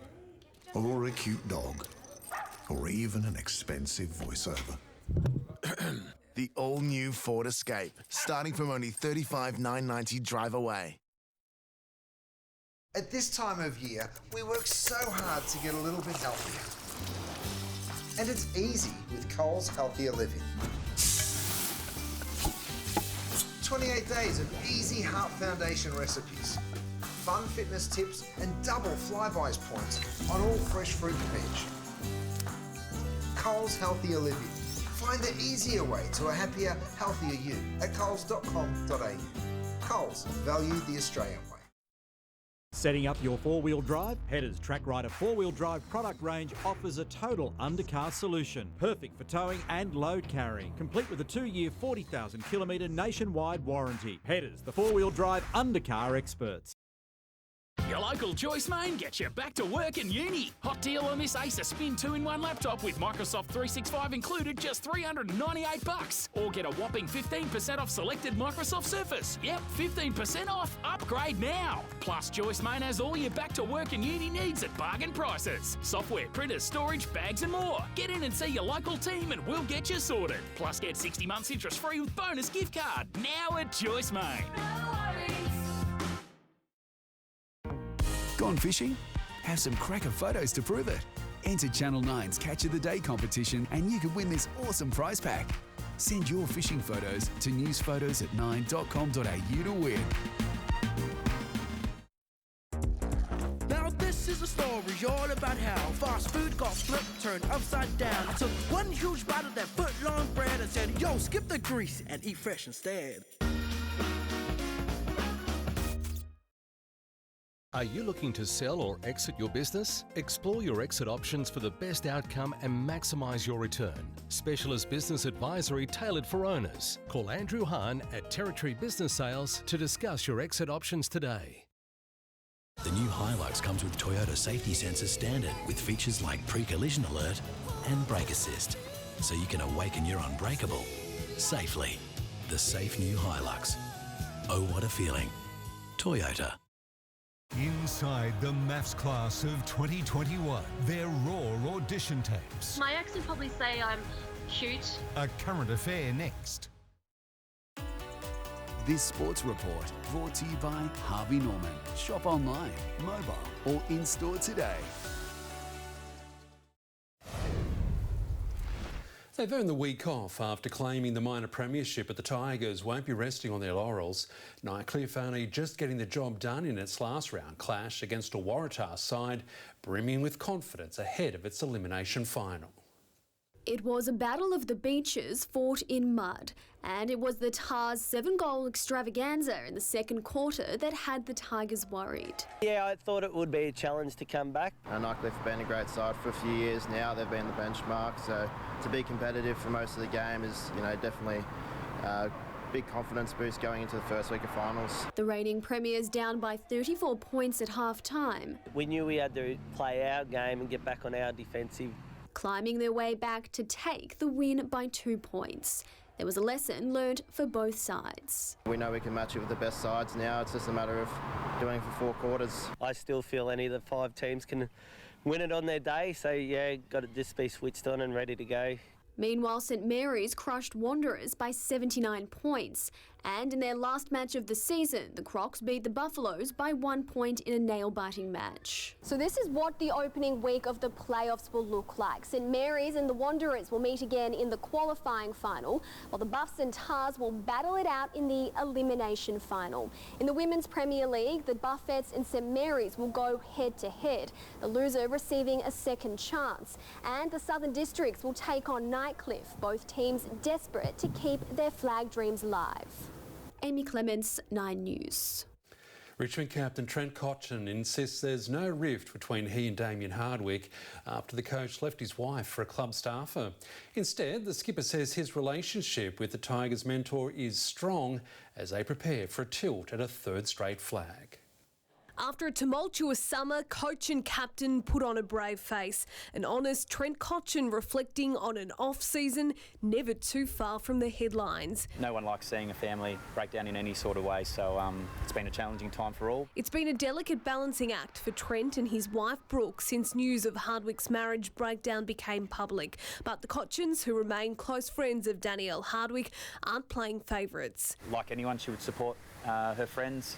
or a cute dog or even an expensive voiceover. The all-new Ford Escape, starting from only $35,990 drive away. At this time of year, we work so hard to get a little bit healthier. And it's easy with Coles Healthier Living. 28 days of easy Heart Foundation recipes, fun fitness tips, and double Flybuys points on all fresh fruit and veg. Coles Healthier Living. Find the easier way to a happier, healthier you at coles.com.au. Coles, value the Australian way. Setting up your four-wheel drive? Header's Track Rider four-wheel drive product range offers a total undercar solution. Perfect for towing and load carrying. Complete with a 2-year, 40,000-kilometre nationwide warranty. Header's, the four-wheel drive undercar experts. Your local Choice Main gets you back to work and uni. Hot deal on this Acer Spin 2-in-1 laptop with Microsoft 365 included, just $398. Or get a whopping 15% off selected Microsoft Surface. Yep, 15% off. Upgrade now. Plus, Choice Main has all your back to work and uni needs at bargain prices. Software, printers, storage, bags and more. Get in and see your local team and we'll get you sorted. Plus, get 60 months interest free with bonus gift card. Now at Choice Main. Gone fishing? Have some cracker photos to prove it. Enter Channel 9's Catch of the Day competition and you can win this awesome prize pack. Send your fishing photos to newsphotos@9.com.au to win. Now this is a story all about how fast food got flipped, turned upside down. Took one huge bite of that foot-long bread and said, yo, skip the grease and eat fresh instead. Are you looking to sell or exit your business? Explore your exit options for the best outcome and maximise your return. Specialist business advisory tailored for owners. Call Andrew Hahn at Territory Business Sales to discuss your exit options today. The new Hilux comes with Toyota Safety Sensor Standard with features like pre-collision alert and brake assist, so you can awaken your unbreakable safely. The safe new Hilux. Oh, what a feeling. Toyota. Inside the maths class of 2021, their raw audition tapes. My ex would probably say I'm cute. A current affair next. This sports report brought to you by Harvey Norman. Shop online, mobile or in-store today. They've earned the week off after claiming the minor premiership, but the Tigers won't be resting on their laurels. Nightcliff only just getting the job done in its last round clash against a Waratah side brimming with confidence ahead of its elimination final. It was a battle of the beaches fought in mud, and it was the Tars' 7-goal extravaganza in the second quarter that had the Tigers worried. Yeah, I thought it would be a challenge to come back. Nightcliff have been a great side for a few years now. They've been the benchmark, so to be competitive for most of the game is, definitely a big confidence boost going into the first week of finals. The reigning premiers down by 34 points at half-time. We knew we had to play our game and get back on our defensive. Climbing their way back to take the win by 2 points. There was a lesson learned for both sides. We know we can match it with the best sides now. It's just a matter of doing it for 4 quarters. I still feel any of the 5 teams can win it on their day. So, yeah, got to just be switched on and ready to go. Meanwhile, St Mary's crushed Wanderers by 79 points. And in their last match of the season, the Crocs beat the Buffaloes by 1 point in a nail-biting match. So this is what the opening week of the playoffs will look like. St Mary's and the Wanderers will meet again in the qualifying final, while the Buffs and Tars will battle it out in the elimination final. In the Women's Premier League, the Buffettes and St Mary's will go head-to-head, the loser receiving a second chance. And the Southern Districts will take on Nightcliff, both teams desperate to keep their flag dreams alive. Amy Clements, 9 News. Richmond captain Trent Cotchin insists there's no rift between he and Damien Hardwick after the coach left his wife for a club staffer. Instead, the skipper says his relationship with the Tigers' mentor is strong as they prepare for a tilt at a third straight flag. After a tumultuous summer, coach and captain put on a brave face. An honest Trent Cotchin reflecting on an off-season never too far from the headlines. No one likes seeing a family break down in any sort of way, so it's been a challenging time for all. It's been a delicate balancing act for Trent and his wife Brooke since news of Hardwick's marriage breakdown became public. But the Cotchins, who remain close friends of Danielle Hardwick, aren't playing favourites. Like anyone, she would support her friends.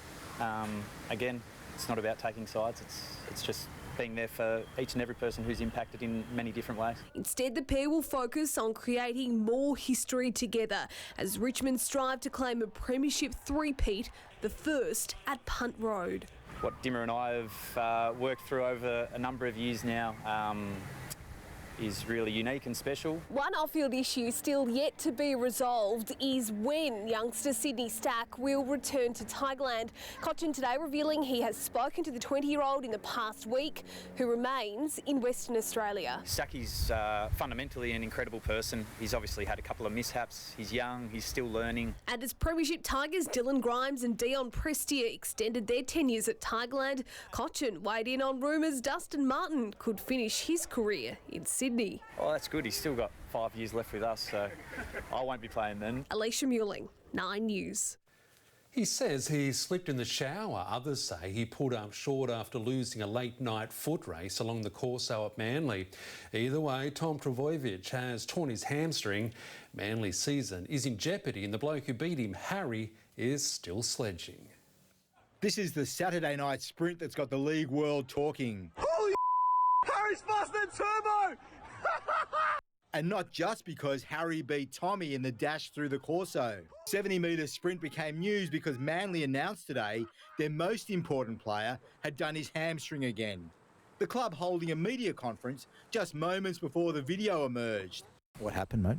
Again, it's not about taking sides, it's just being there for each and every person who's impacted in many different ways. Instead, the pair will focus on creating more history together as Richmond strive to claim a premiership three-peat, the first at Punt Road. What Dimmer and I have worked through over a number of years now is really unique and special. One off-field issue still yet to be resolved is when youngster Sydney Stack will return to Tigerland. Cotchin today revealing he has spoken to the 20-year-old in the past week who remains in Western Australia. Stacky's fundamentally an incredible person. He's obviously had a couple of mishaps. He's young, he's still learning. And as Premiership Tigers Dylan Grimes and Dion Prestia extended their tenures at Tigerland, Cotchin weighed in on rumours Dustin Martin could finish his career in Sydney. Oh, that's good. He's still got 5 years left with us, so I won't be playing then. Alicia Muelling, 9 News. He says he slipped in the shower. Others say he pulled up short after losing a late-night foot race along the Corso at Manly. Either way, Tom Trbojevic has torn his hamstring. Manly's season is in jeopardy and the bloke who beat him, Harry, is still sledging. This is the Saturday night sprint that's got the league world talking. Holy Harry's faster than Turbo! And not just because Harry beat Tommy in the dash through the Corso. 70-metre sprint became news because Manly announced today their most important player had done his hamstring again. The club holding a media conference just moments before the video emerged. What happened, mate?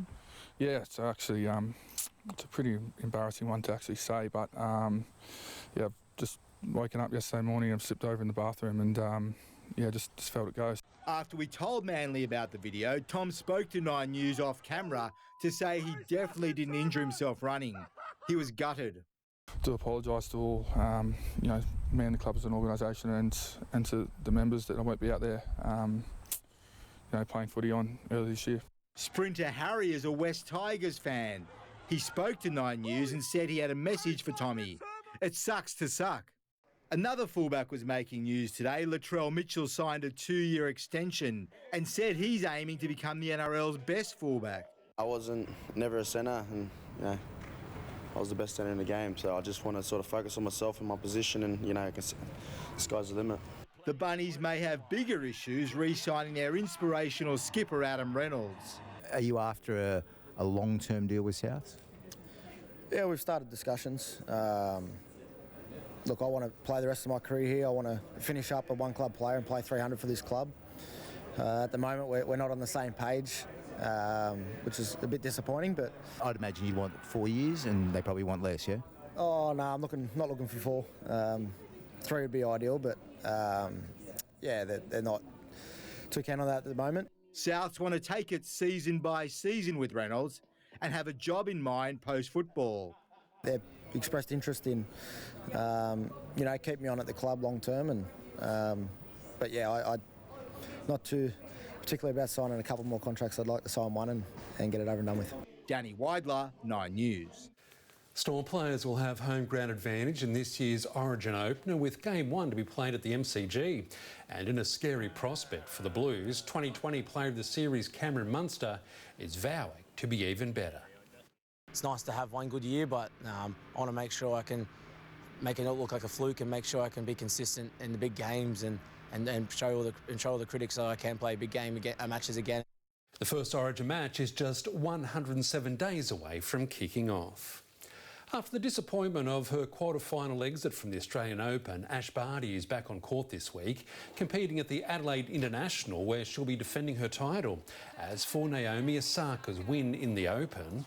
Yeah, it's actually it's a pretty embarrassing one to actually say, but yeah, I've just woken up yesterday morning and slipped over in the bathroom and yeah, just felt it go. After we told Manly about the video, Tom spoke to 9 News off camera to say he definitely didn't injure himself running. He was gutted. I do apologise to all, you know, Manly Club as an organisation and to the members that I won't be out there, you know, playing footy on early this year. Sprinter Harry is a West Tigers fan. He spoke to 9 News and said he had a message for Tommy. It sucks to suck. Another fullback was making news today. Latrell Mitchell signed a 2-year extension and said he's aiming to become the NRL's best fullback. I wasn't never a centre and, you know, I was the best centre in the game, so I just want to sort of focus on myself and my position and, you know, the sky's the limit. The Bunnies may have bigger issues re-signing their inspirational skipper Adam Reynolds. Are you after a long-term deal with Souths? Yeah, we've started discussions. Look, I want to play the rest of my career here. I want to finish up a one-club player and play 300 for this club. At the moment, we're not on the same page, which is a bit disappointing, but... I'd imagine you'd want 4 years and they probably want less, yeah? Oh, no, I'm not looking for 4. 3 would be ideal, but, yeah, they're not too keen on that at the moment. Souths want to take it season by season with Reynolds and have a job in mind post-football. They've expressed interest in, you know, keep me on at the club long term, and but yeah, I not too particularly about signing a couple more contracts. I'd like to sign one and get it over and done with. Danny Weidler, 9 News. Storm players will have home ground advantage in this year's Origin opener, with Game 1 to be played at the MCG. And in a scary prospect for the Blues, 2020 Player of the Series Cameron Munster is vowing to be even better. It's nice to have one good year, but I want to make sure I can make it not look like a fluke and make sure I can be consistent in the big games and show all the critics that I can play big matches again. The first Origin match is just 107 days away from kicking off. After the disappointment of her quarter-final exit from the Australian Open, Ash Barty is back on court this week, competing at the Adelaide International, where she'll be defending her title. As for Naomi Osaka's win in the Open...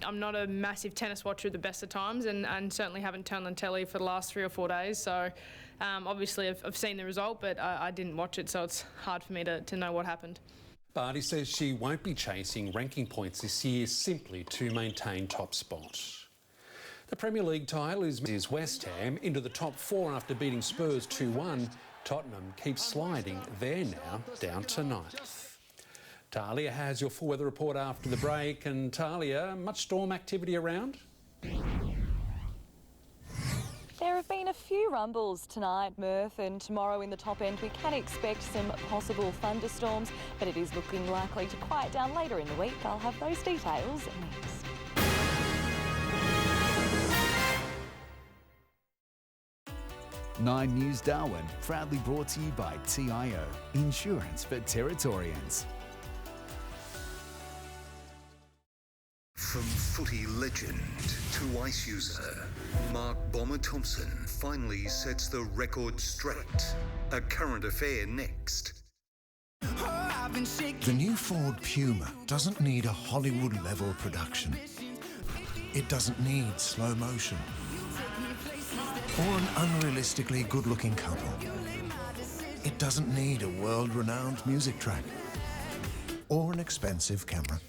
I'm not a massive tennis watcher at the best of times and certainly haven't turned on telly for the last 3 or 4 days, so obviously I've seen the result, but I didn't watch it, so it's hard for me to know what happened. Barty says she won't be chasing ranking points this year simply to maintain top spot. The Premier League title is West Ham into the top 4 after beating Spurs 2-1. Tottenham keeps sliding. They're now down to 9th. Talia has your full weather report after the break. And Talia, much storm activity around? There have been a few rumbles tonight, Murph, and tomorrow in the top end we can expect some possible thunderstorms, but it is looking likely to quiet down later in the week. I'll have those details next. 9 News Darwin, proudly brought to you by TIO, insurance for Territorians. From footy legend to ice user, Mark Bomber Thompson finally sets the record straight. A current affair next. The new Ford Puma doesn't need a Hollywood-level production. It doesn't need slow motion. Or an unrealistically good-looking couple. It doesn't need a world-renowned music track. Or an expensive camera.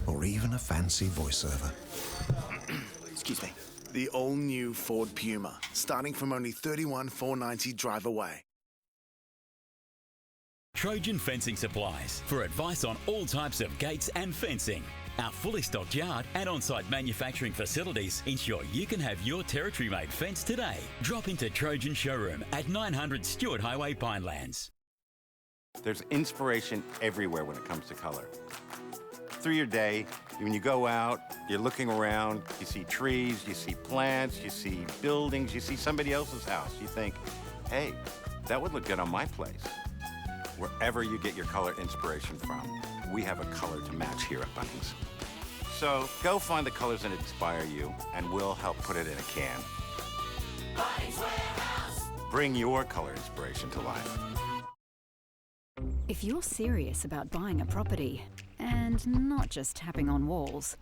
Or even a fancy voiceover. Excuse me. The all-new Ford Puma, starting from only $31,490 drive away. Trojan Fencing Supplies for advice on all types of gates and fencing. Our fully stocked yard and on-site manufacturing facilities ensure you can have your territory-made fence today. Drop into Trojan Showroom at 900 Stewart Highway, Pinelands. There's inspiration everywhere when it comes to color. Through your day, when you go out, you're looking around, you see trees, you see plants, you see buildings, you see somebody else's house. You think, hey, that would look good on my place. Wherever you get your color inspiration from, we have a color to match here at Bunnings. So go find the colors that inspire you, and we'll help put it in a can. Bunnings Warehouse. Bring your color inspiration to life. If you're serious about buying a property, and not just tapping on walls,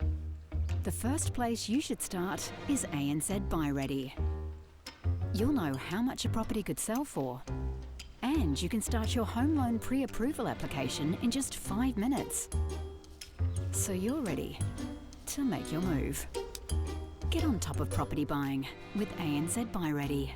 the first place you should start is ANZ Buy Ready. You'll know how much a property could sell for, and you can start your home loan pre-approval application in just 5 minutes. So you're ready to make your move. Get on top of property buying with ANZ Buy Ready.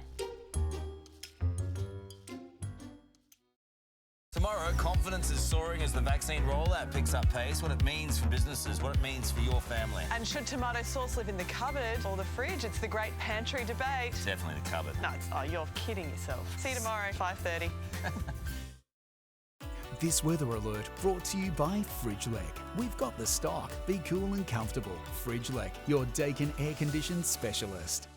Tomorrow, confidence is soaring as the vaccine rollout picks up pace. What it means for businesses, what it means for your family. And should tomato sauce live in the cupboard or the fridge? It's the great pantry debate. Definitely the cupboard. No, you're kidding yourself. See you tomorrow, 5:30. This weather alert brought to you by Fridgelec. We've got the stock. Be cool and comfortable. Fridgelec, your Dakin air conditioned specialist.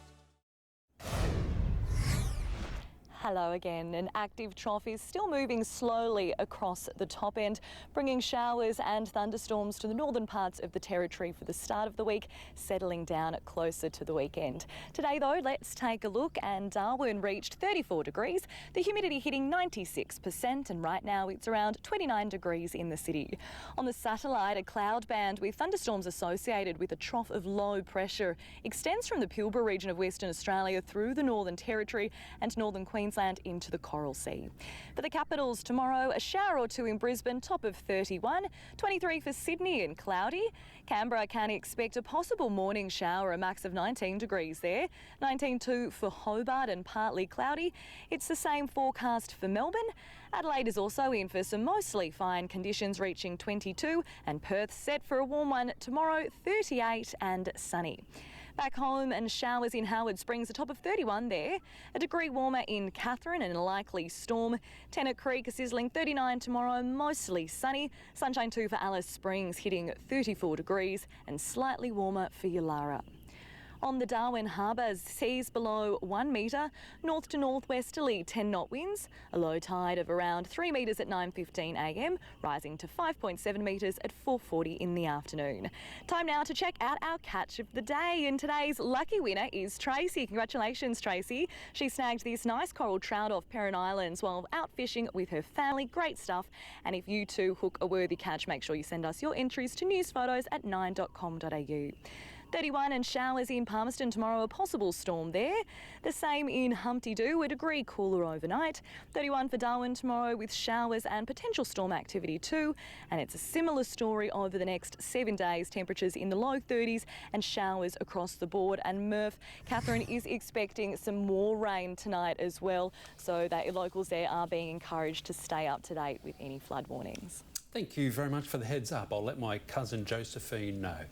Hello again. An active trough is still moving slowly across the top end, bringing showers and thunderstorms to the northern parts of the territory for the start of the week, settling down closer to the weekend. Today though, let's take a look, and Darwin reached 34 degrees, the humidity hitting 96%, and right now it's around 29 degrees in the city. On the satellite, a cloud band with thunderstorms associated with a trough of low pressure extends from the Pilbara region of Western Australia through the Northern Territory and northern Queensland into the Coral Sea. For the capitals tomorrow, a shower or two in Brisbane, top of 31, 23 for Sydney and cloudy. Canberra can expect a possible morning shower, a max of 19 degrees there. 19.2 for Hobart and partly cloudy. It's the same forecast for Melbourne. Adelaide is also in for some mostly fine conditions, reaching 22, and Perth set for a warm one tomorrow, 38 and sunny. Back home, and showers in Howard Springs, a top of 31 there. A degree warmer in Katherine and a likely storm. Tennant Creek, a sizzling 39 tomorrow, mostly sunny. Sunshine too for Alice Springs, hitting 34 degrees and slightly warmer for Yulara. On the Darwin Harbour, seas below 1 metre, north to northwesterly 10-knot winds, a low tide of around 3 metres at 9:15 a.m, rising to 5.7 metres at 4:40 in the afternoon. Time now to check out our catch of the day, and today's lucky winner is Tracy. Congratulations, Tracy. She snagged this nice coral trout off Perrin Islands while out fishing with her family. Great stuff. And if you too hook a worthy catch, make sure you send us your entries to newsphotos@9.com.au. 31 and showers in Palmerston tomorrow, a possible storm there. The same in Humpty Doo, a degree cooler overnight. 31 for Darwin tomorrow with showers and potential storm activity too. And it's a similar story over the next 7 days. Temperatures in the low 30s and showers across the board. And Murph, Catherine is expecting some more rain tonight as well, so that locals there are being encouraged to stay up to date with any flood warnings. Thank you very much for the heads up. I'll let my cousin Josephine know.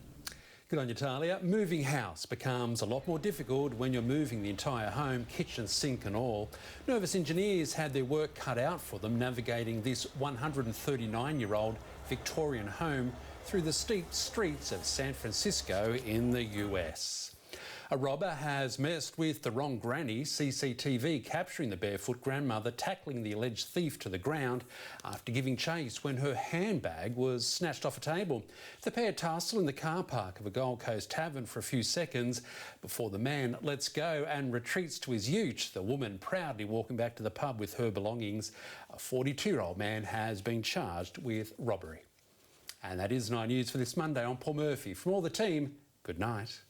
Good on you, Talia. Moving house becomes a lot more difficult when you're moving the entire home, kitchen, sink and all. Nervous engineers had their work cut out for them navigating this 139-year-old Victorian home through the steep streets of San Francisco in the US. A robber has messed with the wrong granny. CCTV capturing the barefoot grandmother tackling the alleged thief to the ground after giving chase when her handbag was snatched off a table. The pair tussle in the car park of a Gold Coast tavern for a few seconds before the man lets go and retreats to his ute, the woman proudly walking back to the pub with her belongings. A 42-year-old man has been charged with robbery. And that is 9 News for this Monday. I'm Paul Murphy. From all the team, good night.